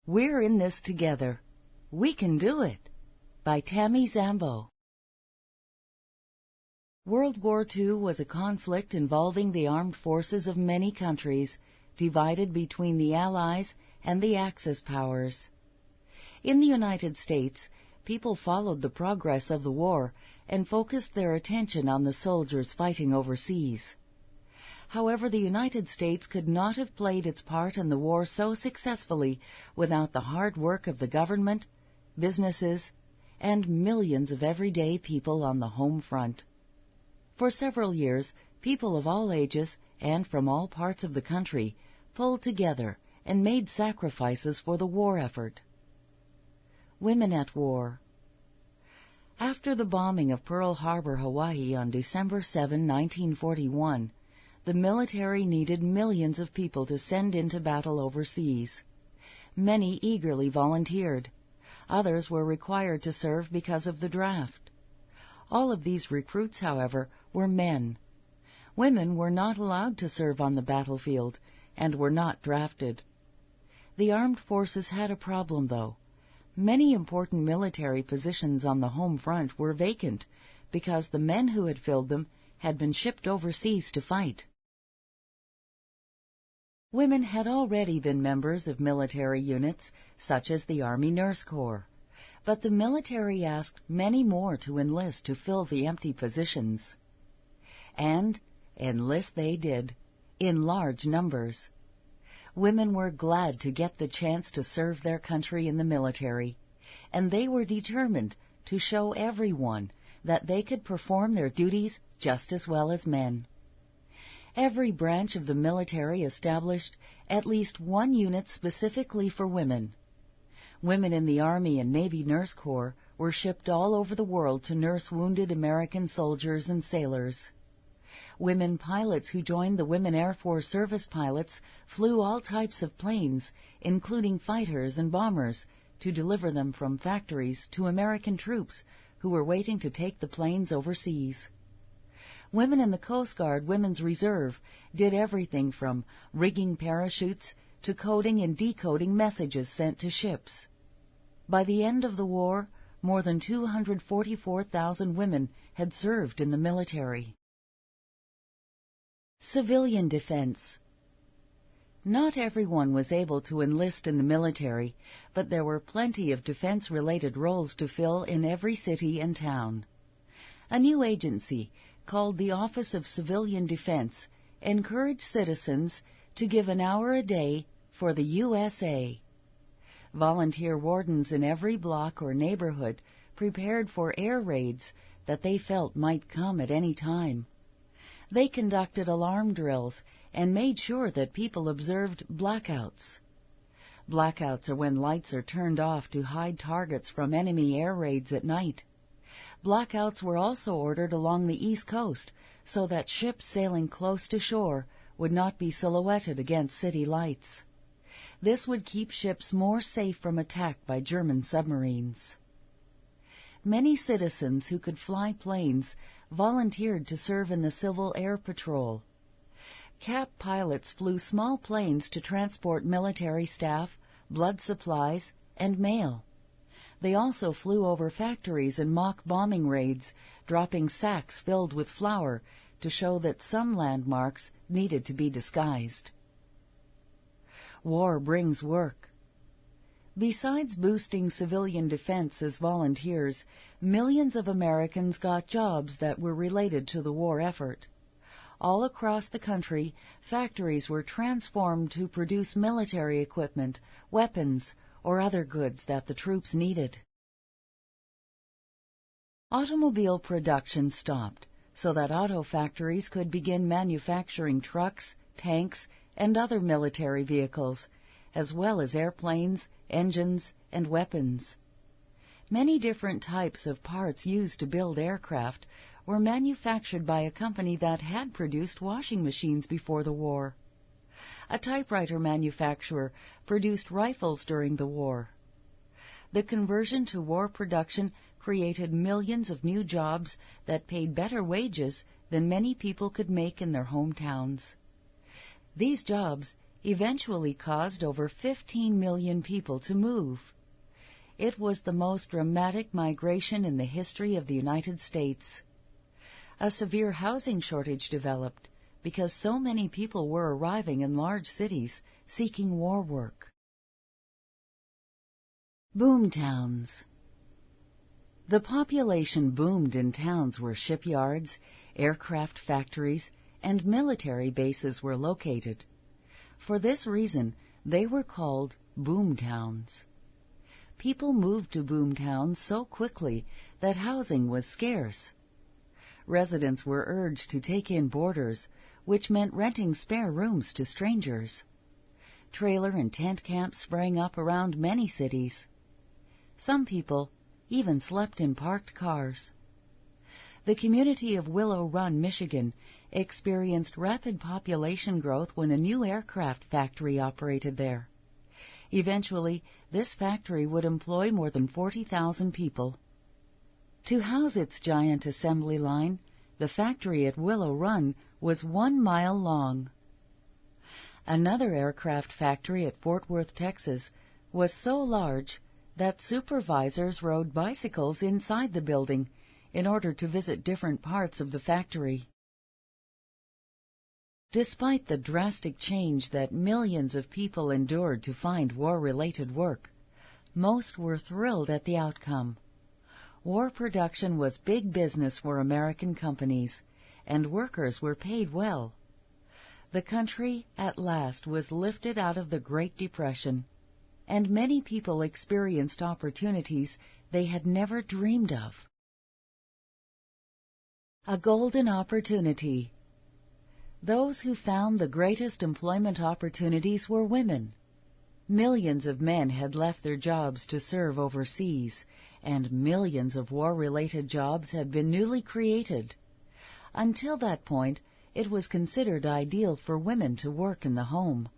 We're in this together. We can do it. By Tammy Zambo. World War II was a conflict involving the armed forces of many countries, divided between the Allies and the Axis powers. In the United States, people followed the progress of the war and focused their attention on the soldiers fighting overseas. However, the United States could not have played its part in the war so successfully without the hard work of the government, businesses, and millions of everyday people on the home front. For several years, people of all ages and from all parts of the country pulled together and made sacrifices for the war effort. Women at War. After the bombing of Pearl Harbor, Hawaii on December 7, 1941, the military needed millions of people to send into battle overseas. Many eagerly volunteered. Others were required to serve because of the draft. All of these recruits, however, were men. Women were not allowed to serve on the battlefield and were not drafted. The armed forces had a problem, though. Many important military positions on the home front were vacant because the men who had filled them had been shipped overseas to fight. Women had already been members of military units, such as the Army Nurse Corps, but the military asked many more to enlist to fill the empty positions. And enlist they did, in large numbers. Women were glad to get the chance to serve their country in the military, and they were determined to show everyone that they could perform their duties just as well as men. Every branch of the military established at least one unit specifically for women. Women in the Army and Navy Nurse Corps were shipped all over the world to nurse wounded American soldiers and sailors. Women pilots who joined the Women Air Force Service Pilots flew all types of planes, including fighters and bombers, to deliver them from factories to American troops who were waiting to take the planes overseas. Women in the Coast Guard Women's Reserve did everything from rigging parachutes to coding and decoding messages sent to ships. By the end of the war, more than 244,000 women had served in the military. Civilian defense. Not everyone was able to enlist in the military, but there were plenty of defense-related roles to fill in every city and town. A new agency, called the Office of Civilian Defense, encouraged citizens to give an hour a day for the USA. Volunteer wardens in every block or neighborhood prepared for air raids that they felt might come at any time. They conducted alarm drills and made sure that people observed blackouts. Blackouts are when lights are turned off to hide targets from enemy air raids at night. Blackouts were also ordered along the East Coast so that ships sailing close to shore would not be silhouetted against city lights. This would keep ships more safe from attack by German submarines. Many citizens who could fly planes volunteered to serve in the Civil Air Patrol. CAP pilots flew small planes to transport military staff, blood supplies, and mail. They also flew over factories in mock bombing raids, dropping sacks filled with flour to show that some landmarks needed to be disguised. War brings work. Besides boosting civilian defense as volunteers, millions of Americans got jobs that were related to the war effort. All across the country, factories were transformed to produce military equipment, weapons, or other goods that the troops needed. Automobile production stopped so that auto factories could begin manufacturing trucks, tanks, and other military vehicles, as well as airplanes, engines, and weapons. Many different types of parts used to build aircraft were manufactured by a company that had produced washing machines before the war. A typewriter manufacturer produced rifles during the war. The conversion to war production created millions of new jobs that paid better wages than many people could make in their hometowns. These jobs eventually caused over 15 million people to move. It was the most dramatic migration in the history of the United States. A severe housing shortage developed because so many people were arriving in large cities seeking war work. Boomtowns. The population boomed in towns where shipyards, aircraft factories, and military bases were located. For this reason, they were called boomtowns. People moved to boomtowns so quickly that housing was scarce. Residents were urged to take in boarders, which meant renting spare rooms to strangers. Trailer and tent camps sprang up around many cities. Some people even slept in parked cars. The community of Willow Run, Michigan, experienced rapid population growth when a new aircraft factory operated there. Eventually, this factory would employ more than 40,000 people. To house its giant assembly line, the factory at Willow Run was 1 mile long. Another aircraft factory at Fort Worth, Texas, was so large that supervisors rode bicycles inside the building in order to visit different parts of the factory. Despite the drastic change that millions of people endured to find war-related work, most were thrilled at the outcome. War production was big business for American companies, and workers were paid well. The country, at last, was lifted out of the Great Depression, and many people experienced opportunities they had never dreamed of. A golden opportunity. Those who found the greatest employment opportunities were women. Millions of men had left their jobs to serve overseas, and millions of war-related jobs had been newly created. Until that point, it was considered ideal for women to work in the home.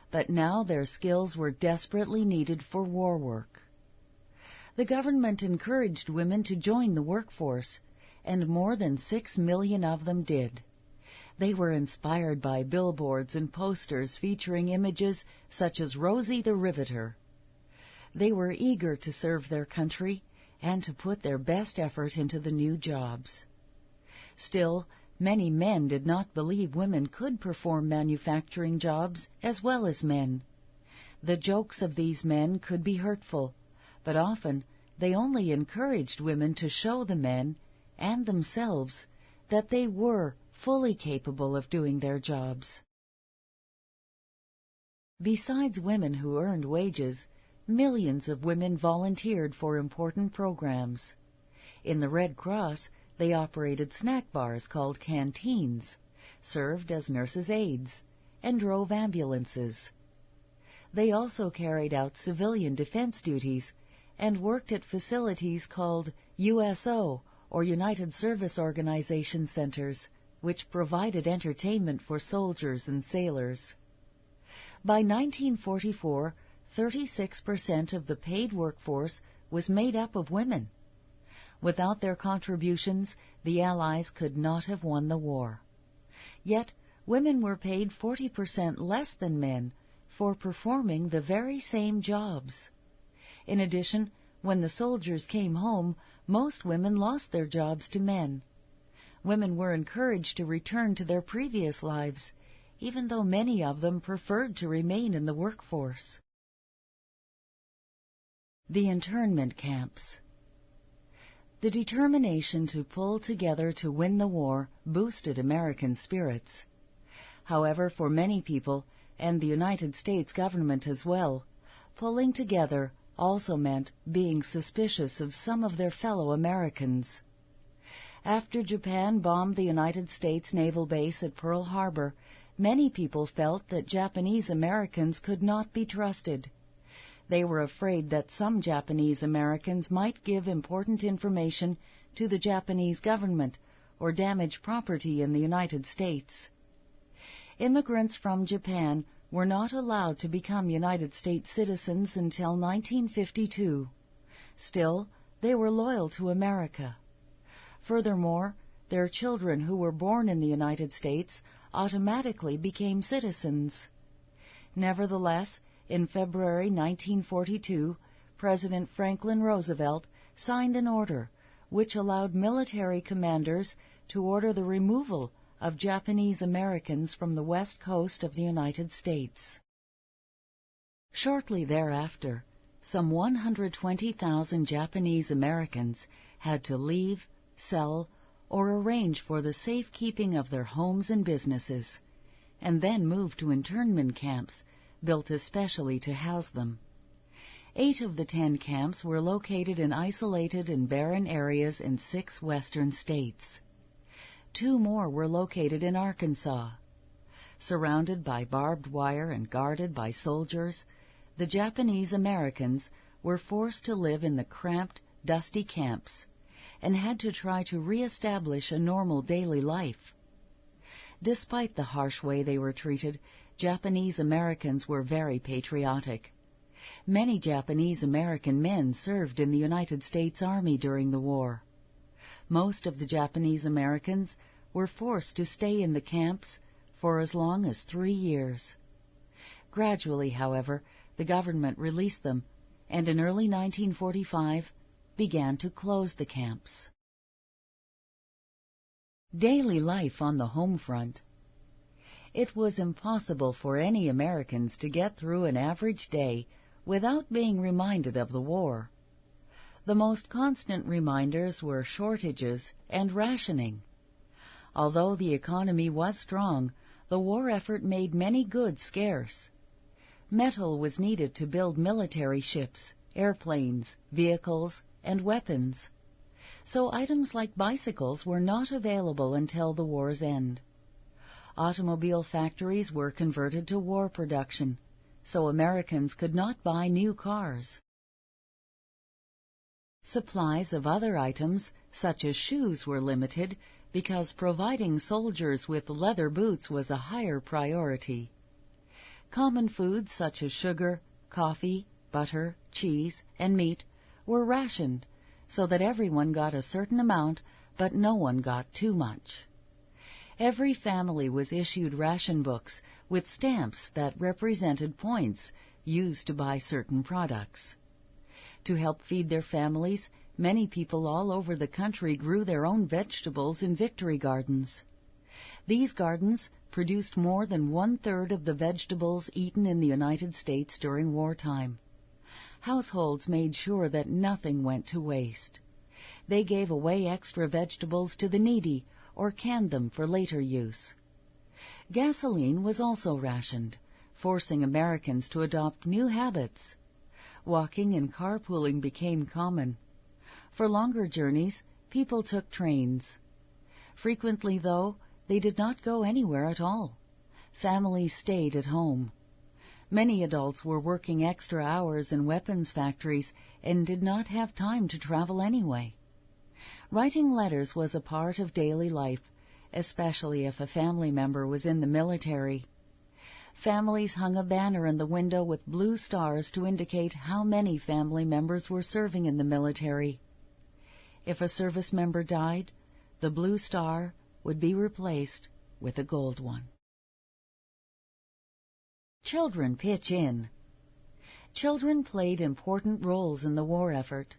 But now their skills were desperately needed for war work. The government encouraged women to join the workforce, and more than 6 million of them did. They were inspired by billboards and posters featuring images such as Rosie the Riveter. They were eager to serve their country and to put their best effort into the new jobs. Still, many men did not believe women could perform manufacturing jobs as well as men. The jokes of these men could be hurtful, but often they only encouraged women to show the men and themselves that they were fully capable of doing their jobs. Besides women who earned wages, millions of women volunteered for important programs. In the Red Cross, they operated snack bars called canteens, served as nurses' aides, and drove ambulances. They also carried out civilian defense duties and worked at facilities called USO, or United Service Organization centers, which provided entertainment for soldiers and sailors. By 1944, 36% of the paid workforce was made up of women. Without their contributions, the Allies could not have won the war. Yet, women were paid 40% less than men for performing the very same jobs. In addition, when the soldiers came home, most women lost their jobs to men. Women were encouraged to return to their previous lives, even though many of them preferred to remain in the workforce. The internment camps. The determination to pull together to win the war boosted American spirits. However, for many people, and the United States government as well, pulling together also meant being suspicious of some of their fellow Americans. After Japan bombed the United States naval base at Pearl Harbor, many people felt that Japanese Americans could not be trusted. They were afraid that some Japanese Americans might give important information to the Japanese government or damage property in the United States. Immigrants from Japan were not allowed to become United States citizens until 1952. Still, they were loyal to America. Furthermore, their children who were born in the United States automatically became citizens. Nevertheless, in February 1942, President Franklin Roosevelt signed an order which allowed military commanders to order the removal of Japanese Americans from the west coast of the United States. Shortly thereafter, some 120,000 Japanese Americans had to leave, sell, or arrange for the safekeeping of their homes and businesses, and then move to internment camps built especially to house them. 8 of the 10 camps were located in isolated and barren areas in 6 western states. 2 more were located in Arkansas. Surrounded by barbed wire and guarded by soldiers, the Japanese Americans were forced to live in the cramped, dusty camps and had to try to re-establish a normal daily life. Despite the harsh way they were treated, Japanese Americans were very patriotic. Many Japanese American men served in the United States Army during the war. Most of the Japanese Americans were forced to stay in the camps for as long as 3 years. Gradually, however, the government released them, and in early 1945 began to close the camps. Daily life on the home front. It was impossible for any Americans to get through an average day without being reminded of the war. The most constant reminders were shortages and rationing. Although the economy was strong, the war effort made many goods scarce. Metal was needed to build military ships, airplanes, vehicles, and weapons. So items like bicycles were not available until the war's end. Automobile factories were converted to war production, so Americans could not buy new cars. Supplies of other items, such as shoes, were limited because providing soldiers with leather boots was a higher priority. Common foods such as sugar, coffee, butter, cheese, and meat were rationed so that everyone got a certain amount, but no one got too much. Every family was issued ration books with stamps that represented points used to buy certain products. To help feed their families, many people all over the country grew their own vegetables in victory gardens. These gardens produced more than 1/3 of the vegetables eaten in the United States during wartime. Households made sure that nothing went to waste. They gave away extra vegetables to the needy or canned them for later use. Gasoline was also rationed, forcing Americans to adopt new habits. Walking and carpooling became common. For longer journeys, people took trains. Frequently, though, they did not go anywhere at all. Families stayed at home. Many adults were working extra hours in weapons factories and did not have time to travel anyway. Writing letters was a part of daily life, especially if a family member was in the military. Families hung a banner in the window with blue stars to indicate how many family members were serving in the military. If a service member died, the blue star would be replaced with a gold one. Children pitch in. Children played important roles in the war effort.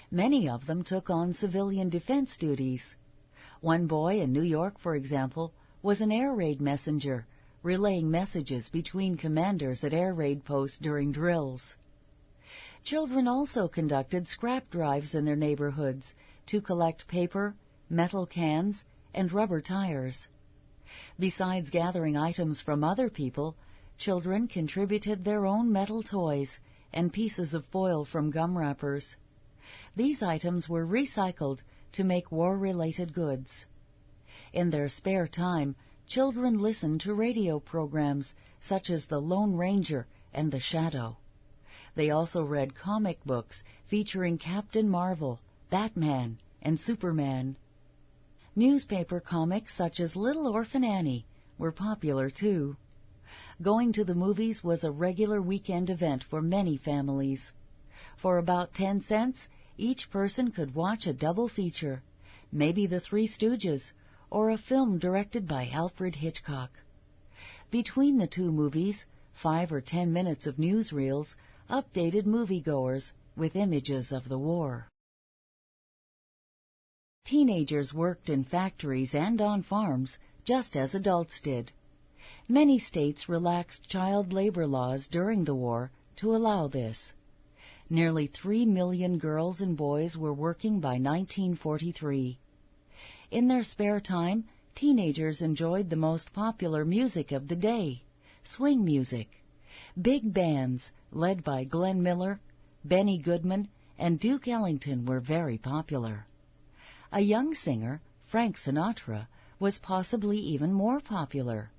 Many of them took on civilian defense duties. One boy in New York, for example, was an air raid messenger, relaying messages between commanders at air raid posts during drills. Children also conducted scrap drives in their neighborhoods to collect paper, metal cans, and rubber tires. Besides gathering items from other people, children contributed their own metal toys and pieces of foil from gum wrappers. These items were recycled to make war-related goods. In their spare time, children listened to radio programs such as The Lone Ranger and The Shadow. They also read comic books featuring Captain Marvel, Batman, and Superman. Newspaper comics such as Little Orphan Annie were popular too. Going to the movies was a regular weekend event for many families. For about 10 cents, each person could watch a double feature, maybe The Three Stooges, or a film directed by Alfred Hitchcock. Between the two movies, 5 or 10 minutes of newsreels updated moviegoers with images of the war. Teenagers worked in factories and on farms just as adults did. Many states relaxed child labor laws during the war to allow this. Nearly 3 million girls and boys were working by 1943. In their spare time, teenagers enjoyed the most popular music of the day, swing music. Big bands, led by Glenn Miller, Benny Goodman, and Duke Ellington, were very popular. A young singer, Frank Sinatra, was possibly even more popular.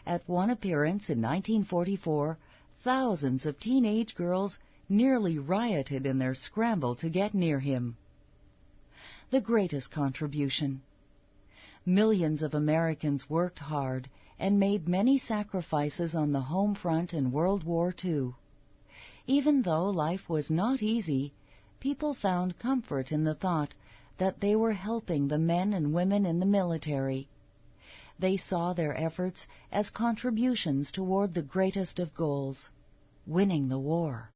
At one appearance in 1944, thousands of teenage girls nearly rioted in their scramble to get near him. The greatest contribution. Millions of Americans worked hard and made many sacrifices on the home front in World War II. Even though life was not easy, people found comfort in the thought that they were helping the men and women in the military. They saw their efforts as contributions toward the greatest of goals, winning the war.